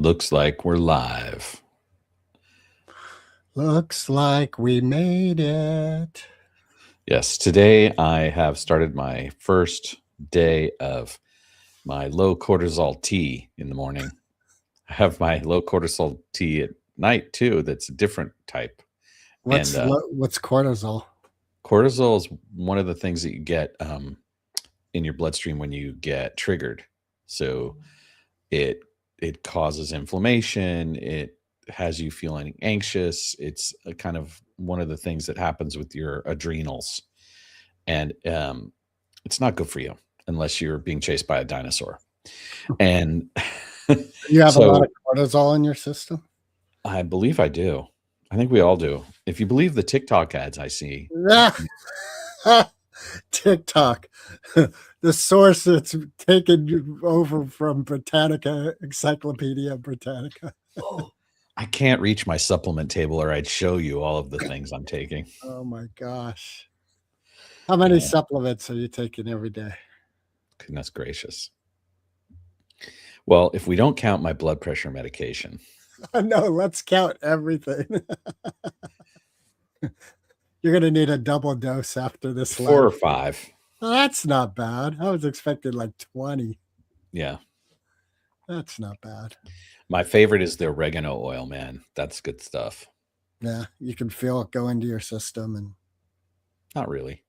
Looks like we're live. Looks like we made it. Yes, today I have started my first day of my low cortisol tea in the morning. I have my low cortisol tea at night too. That's a different type. And What's cortisol? cortisol is one of the things that you get in your bloodstream when you get triggered. So it causes inflammation. It has you feeling anxious. It's a kind of one of the things that happens with your adrenals, and it's not good for you unless you're being chased by a dinosaur. And You have a lot so of cortisol in your system? I believe I do. I think we all do. If you believe the TikTok ads I see, TikTok. The source that's taken over from Britannica, Encyclopedia Britannica. I can't reach my supplement table or I'd show you all of the things I'm taking. Oh my gosh. How many supplements are you taking every day? Goodness gracious. Well, if we don't count my blood pressure medication. No, let's count everything. You're going to need a double dose after this. 4 or 5. Well, that's not bad. I was expecting like 20. Yeah. That's not bad. My favorite is the oregano oil, man. That's good stuff. Yeah, you can feel it go into your system and not really.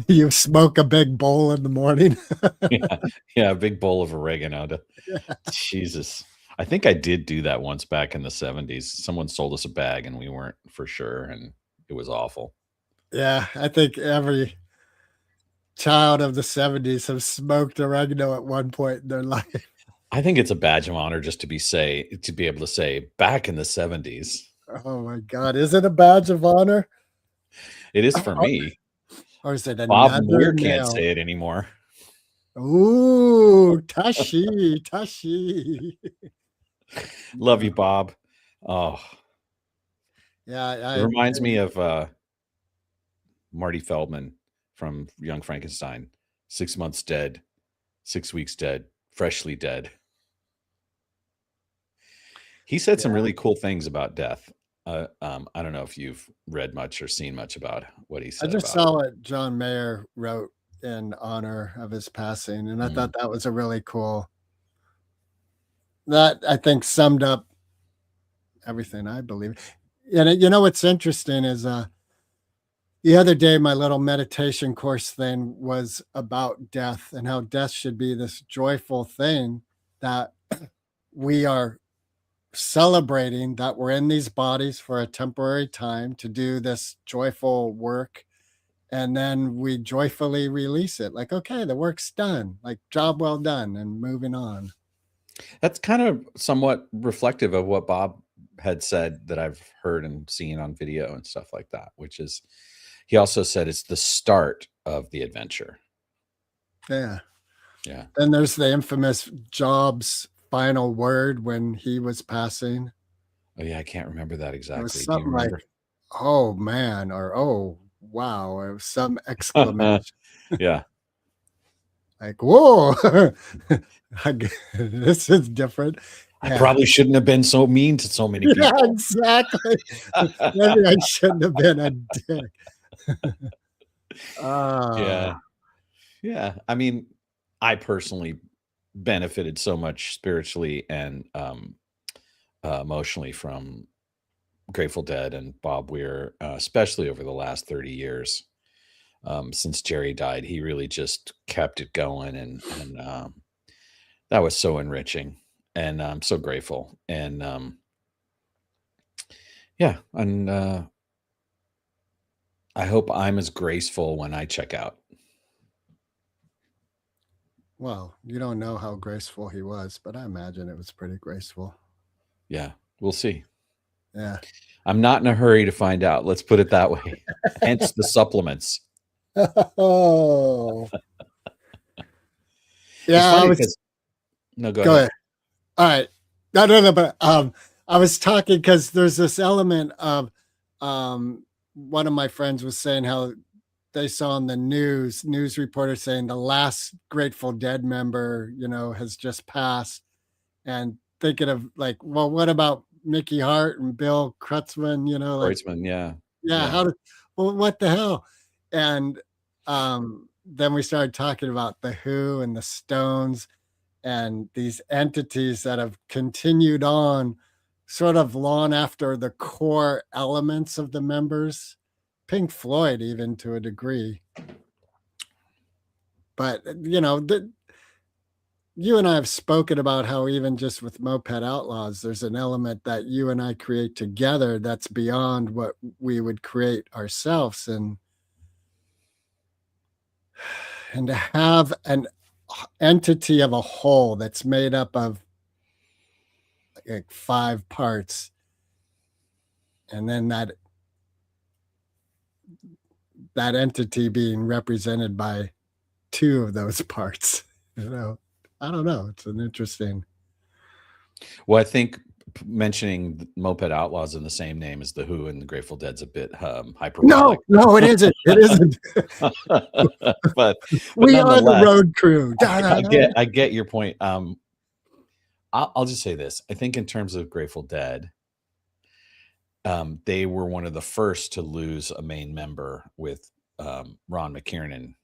You smoke a big bowl in the morning. Yeah, a big bowl of oregano. Jesus. I think I did do that once back in the 70s. Someone sold us a bag and we weren't for sure, and it was awful. Yeah, I think every child of the 70s have smoked oregano at one point in their life. I think it's a badge of honor just to be able to say back in the 70s. Oh my God. Is it a badge of honor? It is for me. Or is it Bob Weir can't say it anymore. Ooh, Tashi. Love you, Bob. Oh. Yeah. It reminds me of Marty Feldman from Young Frankenstein. 6 months dead, 6 weeks dead, freshly dead. He said some really cool things about death. I don't know if you've read much or seen much about what he said. I just saw what John Mayer wrote in honor of his passing, and I thought that was a really cool. That I think summed up everything I believe. And you know what's interesting is the other day my little meditation course thing was about death and how death should be this joyful thing that we are celebrating, that we're in these bodies for a temporary time to do this joyful work, and then we joyfully release it like, okay, the work's done, like job well done, and moving on. That's kind of somewhat reflective of what Bob had said that I've heard and seen on video and stuff like that, which is he also said it's the start of the adventure. Yeah. Then there's the infamous Jobs final word when he was passing. Oh yeah, I can't remember that exactly. It was something like, "Oh man," or "Oh wow," it was some exclamation. Yeah. Like, whoa, this is different. I probably shouldn't have been so mean to so many people. Yeah, exactly. Maybe I shouldn't have been a dick. Yeah. I mean, I personally benefited so much spiritually and emotionally from Grateful Dead and Bob Weir, especially over the last 30 years. Since Jerry died, he really just kept it going, and that was so enriching, and I'm so grateful. And I hope I'm as graceful when I check out. Well, you don't know how graceful he was, but I imagine it was pretty graceful. Yeah, we'll see. Yeah. I'm not in a hurry to find out. Let's put it that way. Hence the supplements. Oh. Yeah. No, go ahead. All right. No. But I was talking because there's this element of one of my friends was saying how they saw in the news reporter saying the last Grateful Dead member, has just passed, and thinking of like, well, what about Mickey Hart and Bill Kreutzmann? Like, Kreutzmann, yeah, yeah, yeah. well, what the hell? And then we started talking about the Who and the Stones and these entities that have continued on sort of long after the core elements of the members, Pink Floyd, even to a degree. But, you and I have spoken about how even just with Moped Outlaws, there's an element that you and I create together that's beyond what we would create ourselves. And to have an entity of a whole that's made up of like 5 parts, and then that entity being represented by 2 of those parts, I don't know, it's an interesting. Well, I think mentioning Moped Outlaws in the same name as the Who and the Grateful Dead's a bit hyperbolic. No, it isn't, it isn't. but We are the nonetheless, road crew. I get your point. I'll just say this. I think in terms of Grateful Dead, they were one of the first to lose a main member with Ron McKiernan,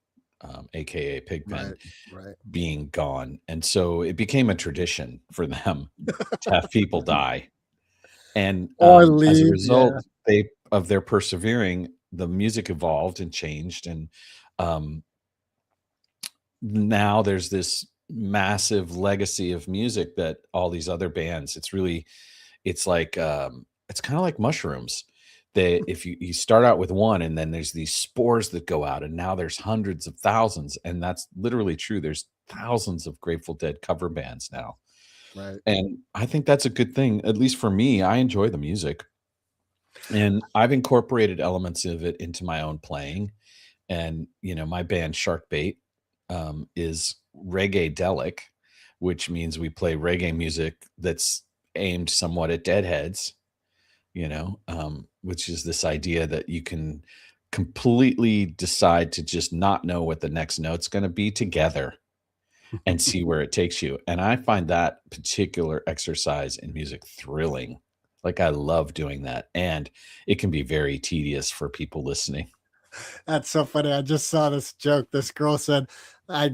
aka Pigpen, Right. being gone, and so it became a tradition for them to have people die. And Or as a leave, result, yeah. of their persevering, the music evolved and changed, and now there's this massive legacy of music that all these other bands. It's like it's kind of like mushrooms. If you start out with one, and then there's these spores that go out, and now there's hundreds of thousands, and that's literally true. There's thousands of Grateful Dead cover bands now. Right. And I think that's a good thing. At least for me, I enjoy the music, and I've incorporated elements of it into my own playing. And my band Shark Bait is reggae-delic, which means we play reggae music that's aimed somewhat at deadheads, which is this idea that you can completely decide to just not know what the next note's going to be together and see where it takes you. And I find that particular exercise in music thrilling. Like, I love doing that. And it can be very tedious for people listening. That's so funny. I just saw this joke. This girl said, I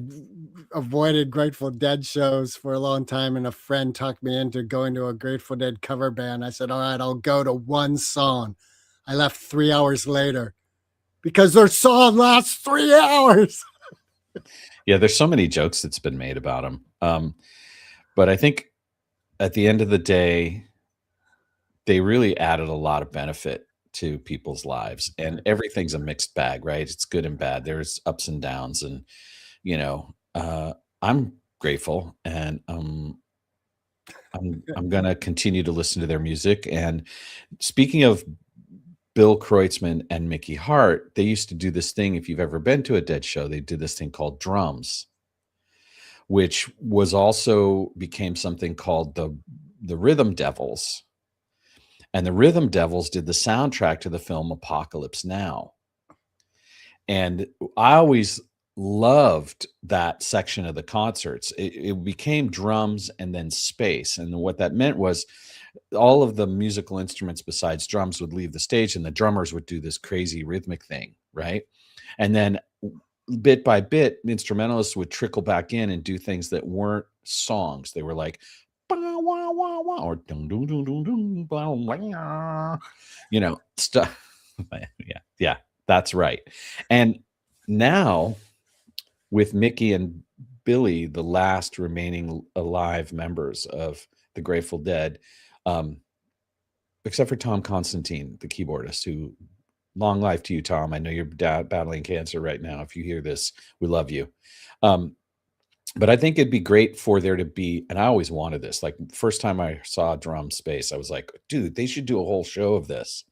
avoided Grateful Dead shows for a long time, and a friend talked me into going to a Grateful Dead cover band. I said, all right, I'll go to one song. I left 3 hours later because their song lasts 3 hours. Yeah, there's so many jokes that's been made about them. But I think at the end of the day, they really added a lot of benefit to people's lives, and everything's a mixed bag, right? It's good and bad. There's ups and downs, and I'm grateful, and I'm gonna continue to listen to their music. And speaking of Bill Kreutzmann and Mickey Hart, they used to do this thing. If you've ever been to a Dead show, they did this thing called drums, which was also became something called the Rhythm Devils. And the Rhythm Devils did the soundtrack to the film Apocalypse Now. And I always loved that section of the concerts. It became drums and then space. And what that meant was all of the musical instruments besides drums would leave the stage, and the drummers would do this crazy rhythmic thing, right? And then bit by bit, instrumentalists would trickle back in and do things that weren't songs. They were like, or stuff. Yeah, that's right. And now with Mickey and Billy, the last remaining alive members of the Grateful Dead, except for Tom Constantine, the keyboardist, who, long life to you, Tom. I know you're battling cancer right now. If you hear this, we love you. But I think it'd be great for there to be, and I always wanted this. Like, first time I saw Drum Space, I was like, dude, they should do a whole show of this.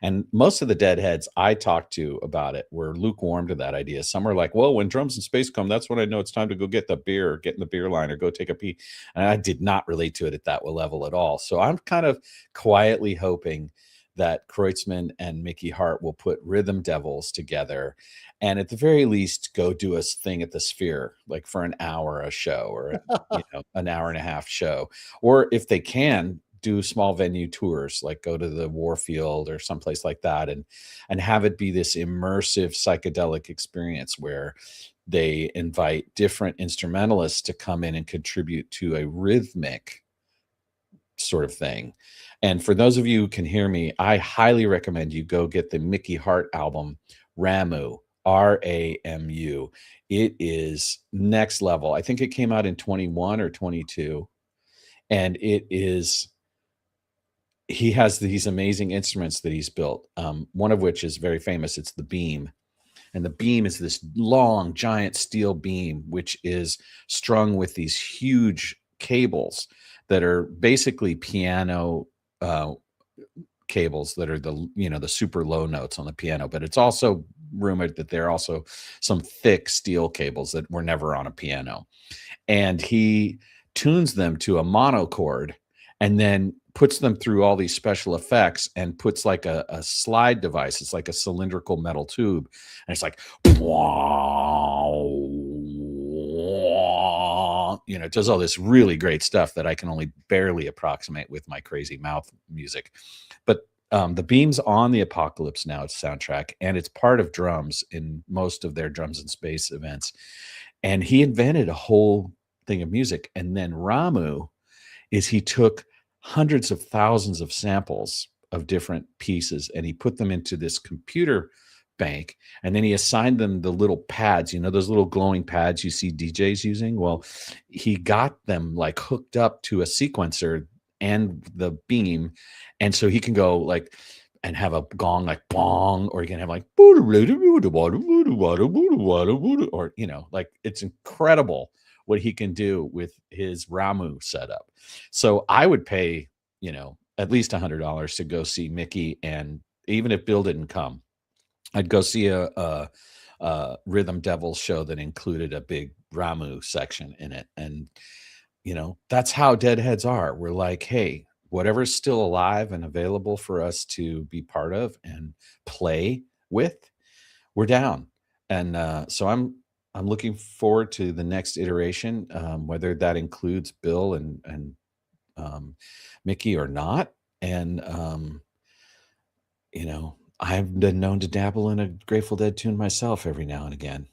And most of the Deadheads I talked to about it were lukewarm to that idea. Some are like, well, when Drums in Space come, that's when I know it's time to go get the beer, or get in the beer line, or go take a pee. And I did not relate to it at that level at all. So I'm kind of quietly hoping that Kreutzmann and Mickey Hart will put Rhythm Devils together, and at the very least go do a thing at the Sphere, like for an hour a show, or an hour and a half show, or if they can do small venue tours, like go to the Warfield or someplace like that, and have it be this immersive psychedelic experience where they invite different instrumentalists to come in and contribute to a rhythmic sort of thing. And for those of you who can hear me, I highly recommend you go get the Mickey Hart album, Ramu, Ramu. It is next level. I think it came out in 21 or 22. And he has these amazing instruments that he's built. One of which is very famous. It's the beam. And the beam is this long, giant steel beam, which is strung with these huge cables that are basically piano cables that are the super low notes on the piano. But it's also rumored that there are also some thick steel cables that were never on a piano. And he tunes them to a monochord and then puts them through all these special effects and puts like a slide device. It's like a cylindrical metal tube. And it's like, it does all this really great stuff that I can only barely approximate with my crazy mouth music. But the beam's on the Apocalypse Now soundtrack, and it's part of drums in most of their Drums in Space events. And he invented a whole thing of music. And then Ramu is he took hundreds of thousands of samples of different pieces and he put them into this computer bank, and then he assigned them the little pads, those little glowing pads you see DJs using. Well, he got them like hooked up to a sequencer and the beam, and so he can go like and have a gong like bong, or you can have like or like it's incredible what he can do with his Ramu setup. So I would pay, at least $100 to go see Mickey, and even if Bill didn't come, I'd go see a Rhythm Devils show that included a big Ramu section in it. And, that's how Deadheads are. We're like, hey, whatever's still alive and available for us to be part of and play with, we're down. And so I'm looking forward to the next iteration, whether that includes Bill and Mickey or not. And I've been known to dabble in a Grateful Dead tune myself every now and again.